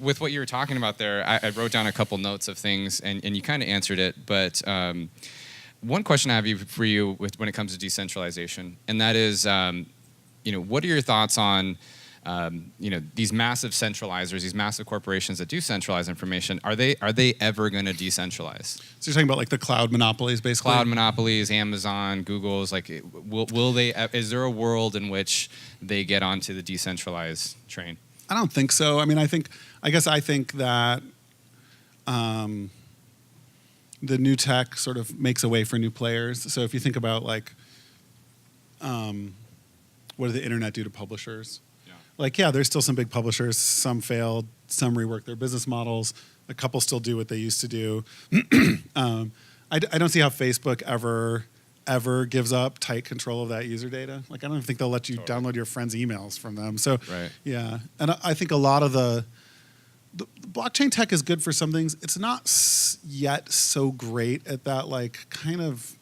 with what you were talking about there, I wrote down a couple notes of things, and you kind of answered it. But one question I have for you when it comes to decentralization, and that is, what are your thoughts on these massive centralizers, these massive corporations that do centralize information? Are they ever going to decentralize? So you're talking about like the cloud monopolies, basically. Cloud monopolies, Amazon, Google's. Like, will they? Is there a world in which they get onto the decentralized train? I don't think so. I mean, I think that the new tech sort of makes a way for new players. So if you think about like, what did the internet do to publishers? Yeah, there's still some big publishers. Some failed. Some reworked their business models. A couple still do what they used to do. I don't see how Facebook ever gives up tight control of that user data. Like, I don't think they'll let you download your friends' emails from them. So, right. Yeah. And I think a lot of the blockchain tech is good for some things. It's not yet so great at that, like, kind of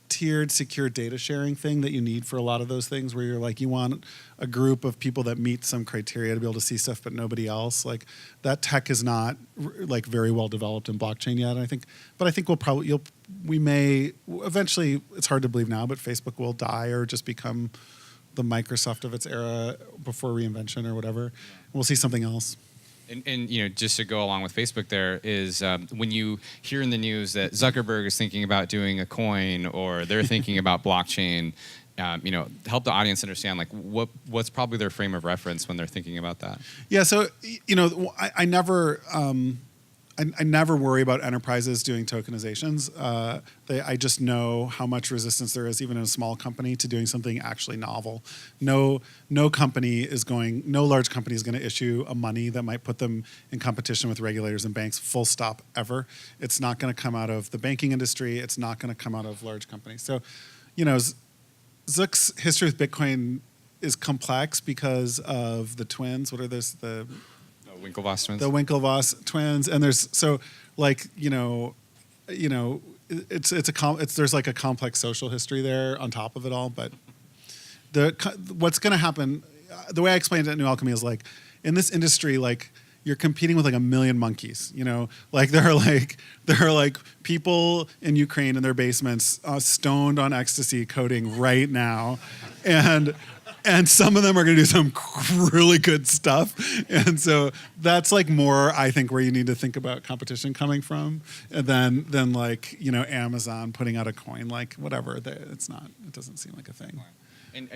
tiered secure data sharing thing that you need for a lot of those things, where you're like, you want a group of people that meet some criteria to be able to see stuff but nobody else. Like, that tech is not like very well developed in blockchain yet. I think we may eventually, it's hard to believe now, but Facebook will die or just become the Microsoft of its era before reinvention or whatever. Yeah. We'll see something else. And just to go along with Facebook, there is when you hear in the news that Zuckerberg is thinking about doing a coin, or they're thinking about blockchain, help the audience understand like what's probably their frame of reference when they're thinking about that. Yeah, so I never worry about enterprises doing tokenizations. I just know how much resistance there is, even in a small company, to doing something actually novel. No large company is going to issue a money that might put them in competition with regulators and banks, full stop, ever. It's not going to come out of the banking industry. It's not going to come out of large companies. So, Zook's history with Bitcoin is complex because of the twins. What are those? The Winklevoss twins. The Winklevoss twins, and there's there's like a complex social history there on top of it all. But what's going to happen? The way I explained it at New Alchemy is like, in this industry, like, you're competing with like a million monkeys. Like there are like people in Ukraine in their basements, stoned on ecstasy, coding right now, and some of them are going to do some really good stuff. And so that's like more, I think, where you need to think about competition coming from, and then like, Amazon putting out a coin, like whatever. It doesn't seem like a thing. And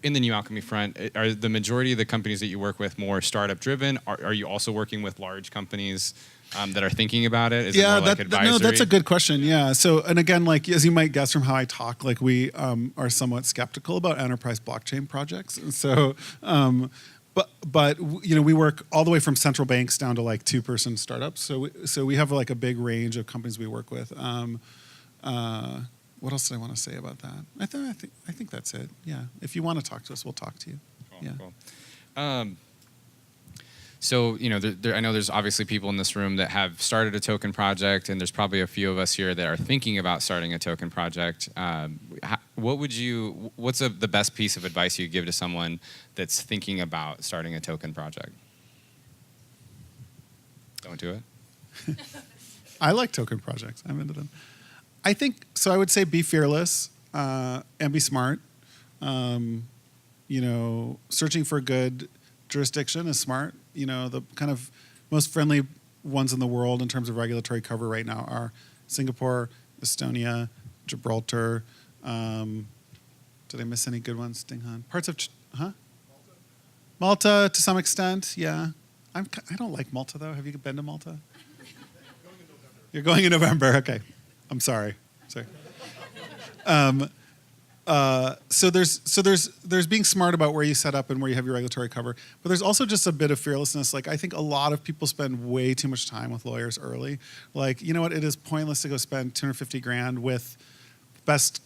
in the New Alchemy front, are the majority of the companies that you work with more startup driven? Are you also working with large companies that are thinking about it? Is it more like advisory? No, that's a good question. Yeah. So, and again, like, as you might guess from how I talk, like, we are somewhat skeptical about enterprise blockchain projects. And so, but we work all the way from central banks down to like 2-person startups. So we have like a big range of companies we work with. What else did I want to say about that? I think that's it. Yeah. If you want to talk to us, we'll talk to you. Cool, yeah. Cool. So, I know there's obviously people in this room that have started a token project, and there's probably a few of us here that are thinking about starting a token project. What's the best piece of advice you give to someone that's thinking about starting a token project? Don't do it. I like token projects. I'm into them. I think so. I would say be fearless and be smart. Searching for a good jurisdiction is smart. The kind of most friendly ones in the world in terms of regulatory cover right now are Singapore, Estonia, Gibraltar. Did I miss any good ones? Dinghan. Parts of Malta to some extent. Yeah, I don't like Malta though. Have you been to Malta? You're going in November. Okay. I'm sorry. So there's being smart about where you set up and where you have your regulatory cover, but there's also just a bit of fearlessness. Like, I think a lot of people spend way too much time with lawyers early. Like, you know what? It is pointless to go spend $250,000 with best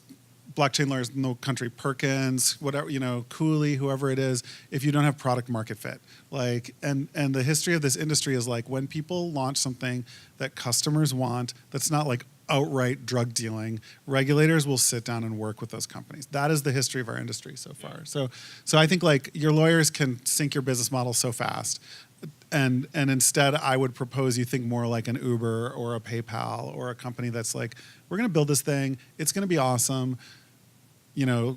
blockchain lawyers in the country, Perkins, whatever, Cooley, whoever it is, if you don't have product market fit. Like, and the history of this industry is like, when people launch something that customers want, that's not like outright drug dealing, regulators will sit down and work with those companies. That is the history of our industry so far. So I think like your lawyers can sink your business model so fast and instead I would propose you think more like an Uber or a PayPal or a company that's like, we're going to build this thing. It's going to be awesome.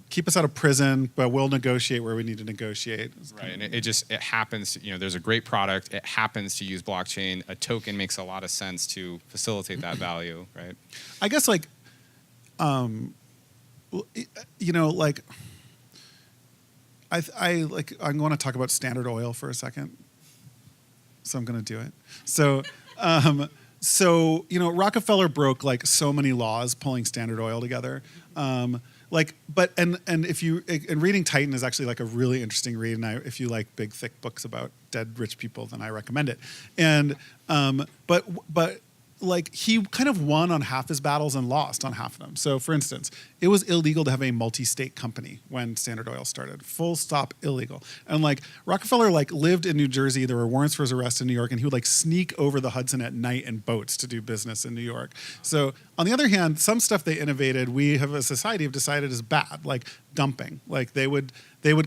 Keep us out of prison, but we'll negotiate where we need to negotiate. Right, and it happens. There's a great product. It happens to use blockchain. A token makes a lot of sense to facilitate that value, right? I guess like, I'm going to talk about Standard Oil for a second. So I'm going to do it. So, Rockefeller broke like so many laws pulling Standard Oil together. And reading Titan is actually like a really interesting read. And if you like big, thick books about dead rich people, then I recommend it. And, but like he kind of won on half his battles and lost on half of them. So for instance, it was illegal to have a multi-state company when Standard Oil started. Full stop illegal. And like Rockefeller like lived in New Jersey. There were warrants for his arrest in New York, and he would like sneak over the Hudson at night in boats to do business in New York. So on the other hand, some stuff they innovated, we have a society have decided is bad, like dumping. Like they would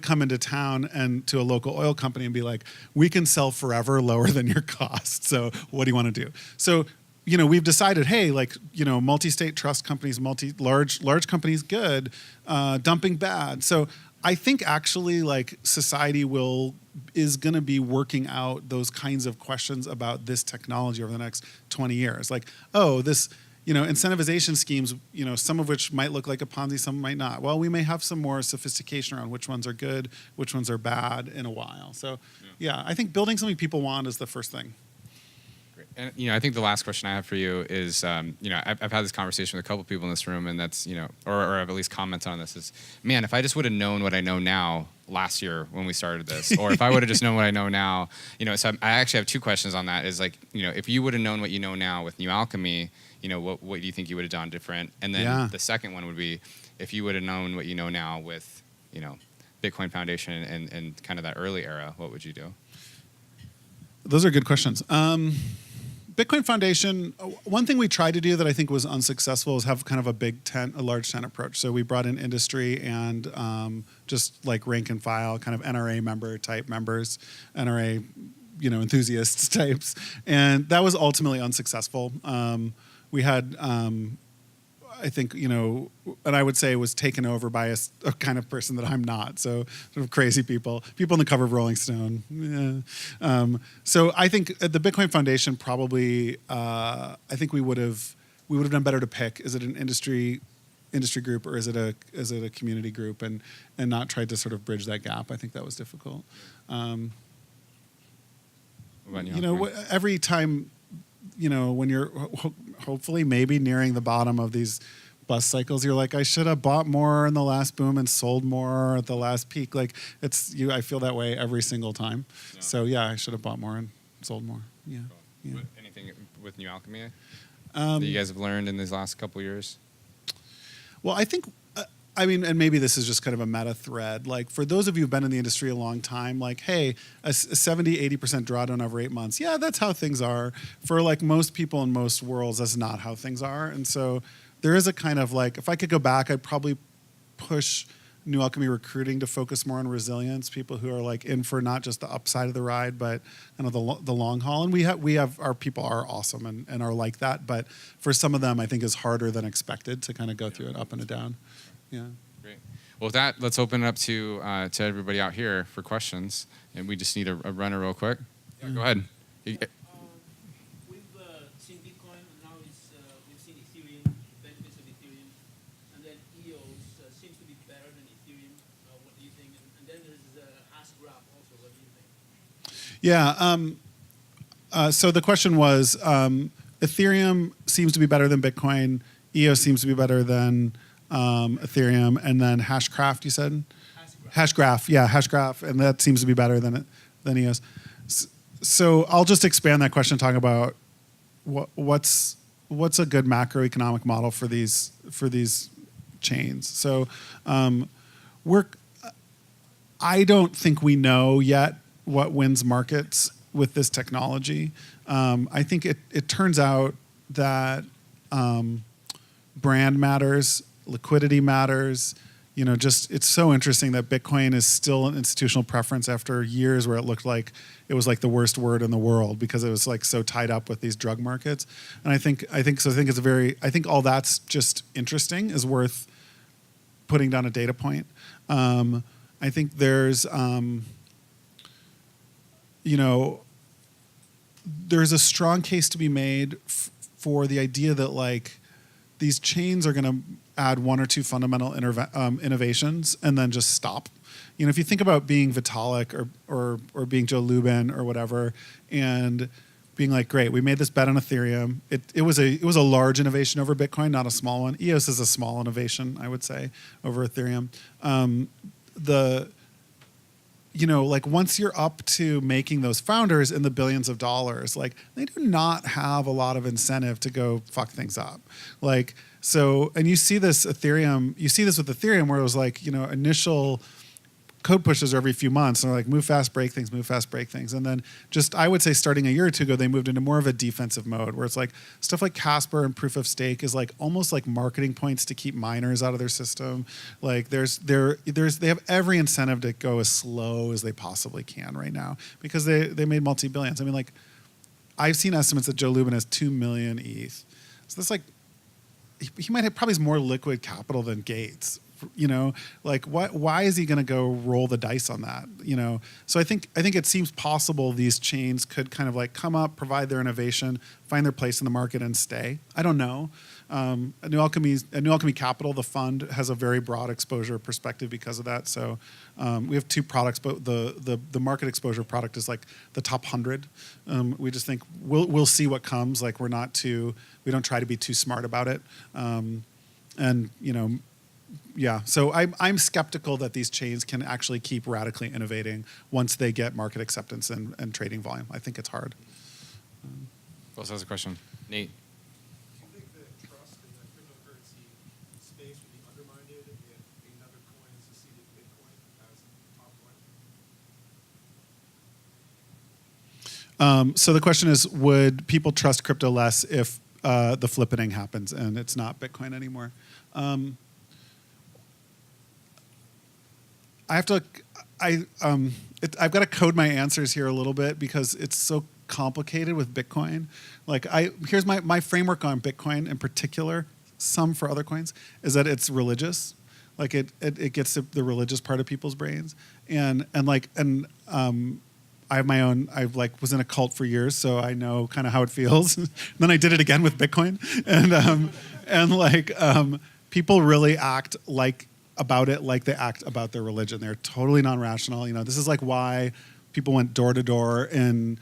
come into town and to a local oil company and be like, we can sell forever lower than your cost. So what do you want to do? So we've decided, hey, like, multi-state trust companies, large companies, good, dumping bad. So I think actually like society is going to be working out those kinds of questions about this technology over the next 20 years. Like, this, incentivization schemes, some of which might look like a Ponzi, some might not. Well, we may have some more sophistication around which ones are good, which ones are bad in a while. So yeah, I think building something people want is the first thing. And I think the last question I have for you is, I've had this conversation with a couple of people in this room, and that's, or I've at least commented on this is, man, if I just would have known what I know now last year when we started this, or if I would have just known what I know now, so I actually have two questions on that. Is like, if you would have known what you know now with New Alchemy, what do you think you would have done different? And then the second one would be, if you would have known what you know now with, Bitcoin Foundation and kind of that early era, what would you do? Those are good questions. Bitcoin Foundation, one thing we tried to do that I think was unsuccessful is have kind of a large tent approach. So we brought in industry and just like rank and file, kind of NRA member type members, NRA, enthusiasts types. And that was ultimately unsuccessful. We had, I think, and I would say was taken over by a kind of person that I'm not. So sort of crazy people on the cover of Rolling Stone. Yeah. So I think the Bitcoin Foundation probably, I think we would have done better to pick. Is it an industry group or is it a community group and not tried to sort of bridge that gap? I think that was difficult. Every time, when you're hopefully maybe nearing the bottom of these bust cycles, you're like, I should have bought more in the last boom and sold more at the last peak. Like I feel that way every single time. Yeah. So yeah, I should have bought more and sold more. Yeah. Cool. Yeah. Anything with New Alchemy that you guys have learned in these last couple of years? Well, I think, and maybe this is just kind of a meta thread. Like for those of you who've been in the industry a long time, like, hey, a 70-80% drawdown over 8 months. Yeah, that's how things are. For like most people in most worlds, that's not how things are. And so there is a kind of like, if I could go back, I'd probably push New Alchemy recruiting to focus more on resilience, people who are like in for not just the upside of the ride, but kind of the long haul. And we have our people are awesome and are like that. But for some of them, I think is harder than expected to kind of go through an up and a down. Yeah. Great. Well, with that, let's open it up to everybody out here for questions. And we just need a runner real quick. Yeah, go ahead. We've seen Bitcoin, and now we've seen Ethereum, benefits of Ethereum, and then EOS seems to be better than Ethereum. What do you think? And then there's Hashgraph also. What do you think? Yeah. So the question was, Ethereum seems to be better than Bitcoin. EOS seems to be better than Ethereum, and then Hashgraph, you said? Hashgraph, yeah, Hashgraph, and that seems to be better than EOS. So I'll just expand that question, talk about what's a good macroeconomic model for these chains. So I don't think we know yet what wins markets with this technology. I think it turns out that brand matters. Liquidity matters, just it's so interesting that Bitcoin is still an institutional preference after years where it looked like it was like the worst word in the world because it was like so tied up with these drug markets. And I think all that's just interesting, is worth putting down a data point. I think there's there's a strong case to be made for the idea that like these chains are going to add one or two fundamental innovations and then just stop. If you think about being Vitalik or being Joe Lubin or whatever, and being like, great, we made this bet on Ethereum. It was a large innovation over Bitcoin, not a small one. EOS is a small innovation, I would say, over Ethereum. Like once you're up to making those founders in the billions of dollars, like they do not have a lot of incentive to go fuck things up. Like, so, and you see this with Ethereum where it was like, initial code pushes every few months and they're like, move fast, break things, move fast, break things. And then just, I would say starting a year or two ago, they moved into more of a defensive mode where it's like stuff like Casper and proof of stake is like almost like marketing points to keep miners out of their system. Like they have every incentive to go as slow as they possibly can right now because they made multi-billions. I mean, like I've seen estimates that Joe Lubin has 2 million ETH. So that's like, he might have probably more liquid capital than Gates. Like why is he going to go roll the dice on that? So I think it seems possible these chains could kind of like come up, provide their innovation, find their place in the market, and stay. I don't know. At New Alchemy Capital, the fund has a very broad exposure perspective because of that. So we have two products, but the market exposure product is like the top 100. We just think we'll see what comes. Like we don't try to be too smart about it. Yeah, so I'm skeptical that these chains can actually keep radically innovating once they get market acceptance and trading volume. I think it's hard. Who else has a question? Nate. Do you think the trust in the cryptocurrency space would be undermined if another coin succeeded Bitcoin as top one? So the question is, would people trust crypto less if the flippening happens and it's not Bitcoin anymore? I've got to code my answers here a little bit because it's so complicated with Bitcoin. Like here's my framework on Bitcoin in particular, some for other coins, is that it's religious. Like it gets the religious part of people's brains. And I have my own, was in a cult for years, so I know kind of how it feels. Then I did it again with Bitcoin. And people really act about it like they act about their religion. They're totally non-rational. This is like why people went door to door in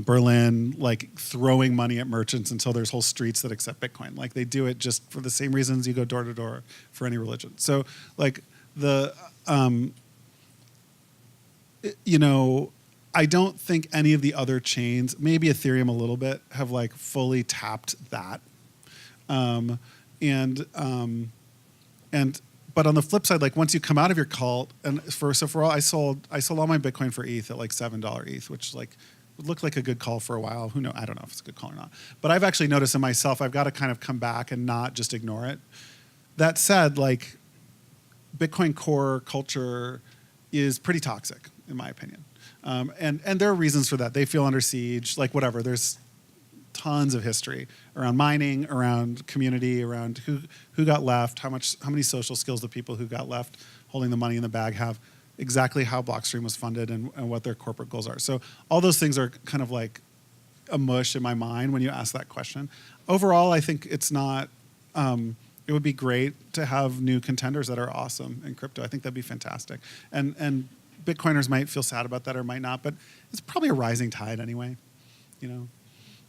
Berlin, like throwing money at merchants until there's whole streets that accept Bitcoin. Like they do it just for the same reasons you go door to door for any religion. So like I don't think any of the other chains, maybe Ethereum a little bit, have like fully tapped that. But on the flip side, like once you come out of your cult, and I sold all my Bitcoin for ETH at like $7 ETH, which like would look like a good call for a while. Who knows? I don't know if it's a good call or not. But I've actually noticed in myself, I've got to kind of come back and not just ignore it. That said, like Bitcoin core culture is pretty toxic, in my opinion. And there are reasons for that. They feel under siege, like whatever. There's tons of history around mining, around community, around who got left, how many social skills the people who got left holding the money in the bag have, exactly how Blockstream was funded and what their corporate goals are. So all those things are kind of like a mush in my mind when you ask that question. Overall, I think it's not, it would be great to have new contenders that are awesome in crypto. I think that'd be fantastic. And Bitcoiners might feel sad about that or might not, but it's probably a rising tide anyway,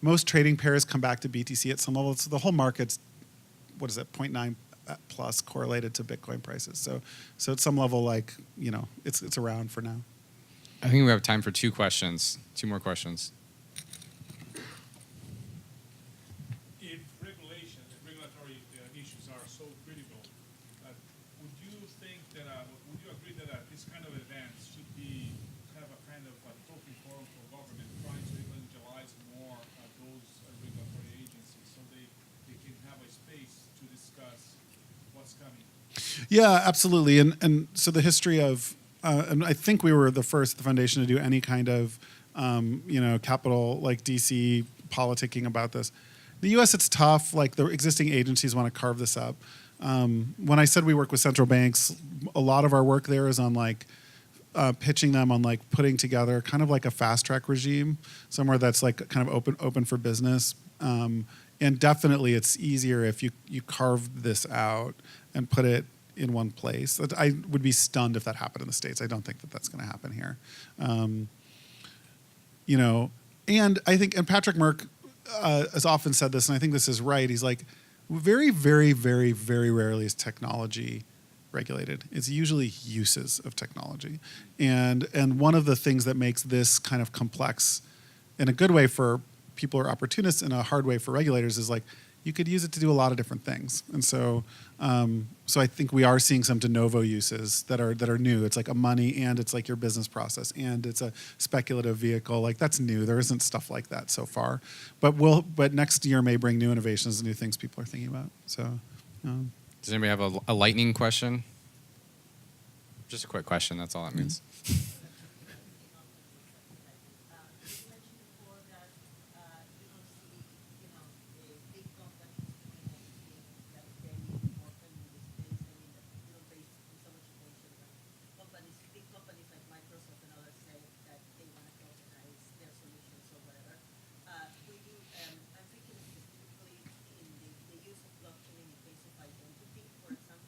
Most trading pairs come back to BTC at some level. So the whole market's, 0.9 plus correlated to Bitcoin prices. So at some level, like, it's around for now. I think we have time for two more questions. If regulatory issues are so critical, would you agree that this kind of events should have a kind of a trophy forum for government trying to evangelize more those regulatory agencies so they can have a space to discuss what's coming? Yeah, absolutely. And so the history of, and I think we were the first, the foundation, to do any kind of, capital, like DC politicking about this. The U.S., it's tough. Like the existing agencies want to carve this up. When I said we work with central banks, a lot of our work there is on like pitching them on like putting together kind of like a fast track regime, somewhere that's like kind of open for business. And definitely it's easier if you carve this out and put it in one place. I would be stunned if that happened in the States. I don't think that that's going to happen here. And I think, and Patrick Merck has often said this, and I think this is right. He's like, very, very, very, very rarely is technology regulated. It's usually uses of technology. And one of the things that makes this kind of complex in a good way for people who are opportunists and a hard way for regulators is like, you could use it to do a lot of different things. And so I think we are seeing some de novo uses that are new. It's like a money, and it's like your business process, and it's a speculative vehicle. Like that's new. There isn't stuff like that so far. But next year may bring new innovations and new things people are thinking about. So does anybody have a lightning question? Just a quick question, that's all that means.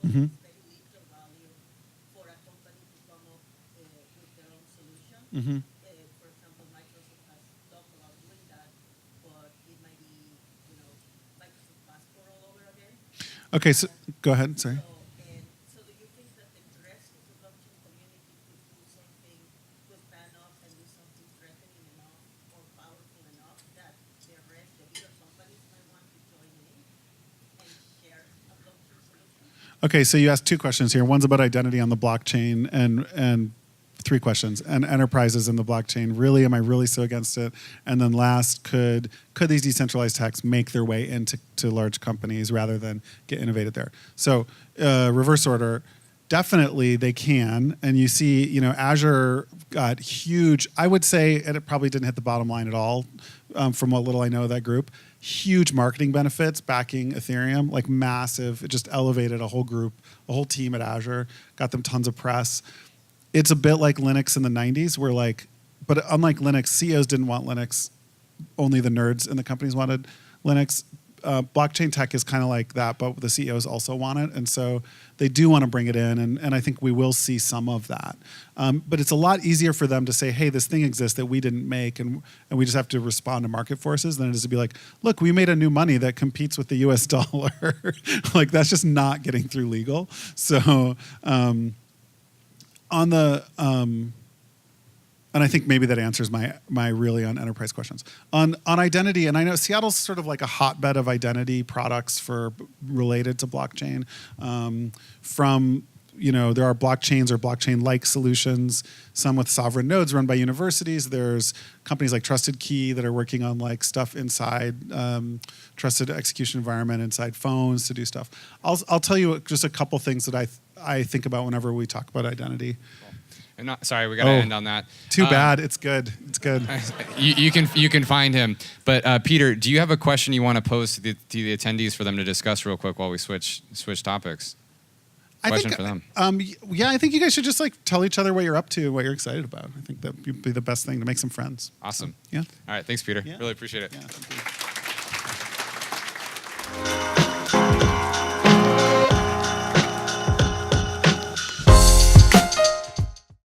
Mm-hmm. It's very little value for a company to come up with their own solution. Mm-hmm. For example, Microsoft has talked about doing that, but it might be, Microsoft Passport all over again. Okay, so go ahead. Sorry. So do you think that the rest of the blockchain community could do something, could stand up and do something threatening enough or powerful enough that the rest, the bigger companies might want to join in and share a blockchain solution? Okay, so you asked two questions here. One's about identity on the blockchain, and three questions. And enterprises in the blockchain. Really, am I really so against it? And then last, could these decentralized techs make their way into large companies rather than get innovated there? So reverse order. Definitely they can. And you see, Azure got huge, I would say, and it probably didn't hit the bottom line at all from what little I know of that group, huge marketing benefits backing Ethereum, like massive. It just elevated a whole group, a whole team at Azure, got them tons of press. It's a bit like Linux in the 90s where but unlike Linux, CEOs didn't want Linux. Only the nerds in the companies wanted Linux. Blockchain tech is kind of like that, but the CEOs also want it. And so they do want to bring it in. And I think we will see some of that. But it's a lot easier for them to say, hey, this thing exists that we didn't make, and we just have to respond to market forces, than it is to be like, look, we made a new money that competes with the US dollar. Like, that's just not getting through legal. So and I think maybe that answers my really on enterprise questions. On identity, and I know Seattle's sort of like a hotbed of identity products related to blockchain. There are blockchains or blockchain-like solutions, some with sovereign nodes run by universities. There's companies like Trusted Key that are working on like stuff inside trusted execution environment inside phones to do stuff. I'll tell you just a couple things that I think about whenever we talk about identity. Sorry, we got to end on that. Too bad. It's good. It's good. You can find him. But Peter, do you have a question you want to pose to the attendees for them to discuss real quick while we switch topics? Question for them. I think you guys should just like tell each other what you're up to, what you're excited about. I think that would be the best thing to make some friends. Awesome. So, yeah. All right. Thanks, Peter. Yeah. Really appreciate it. Yeah.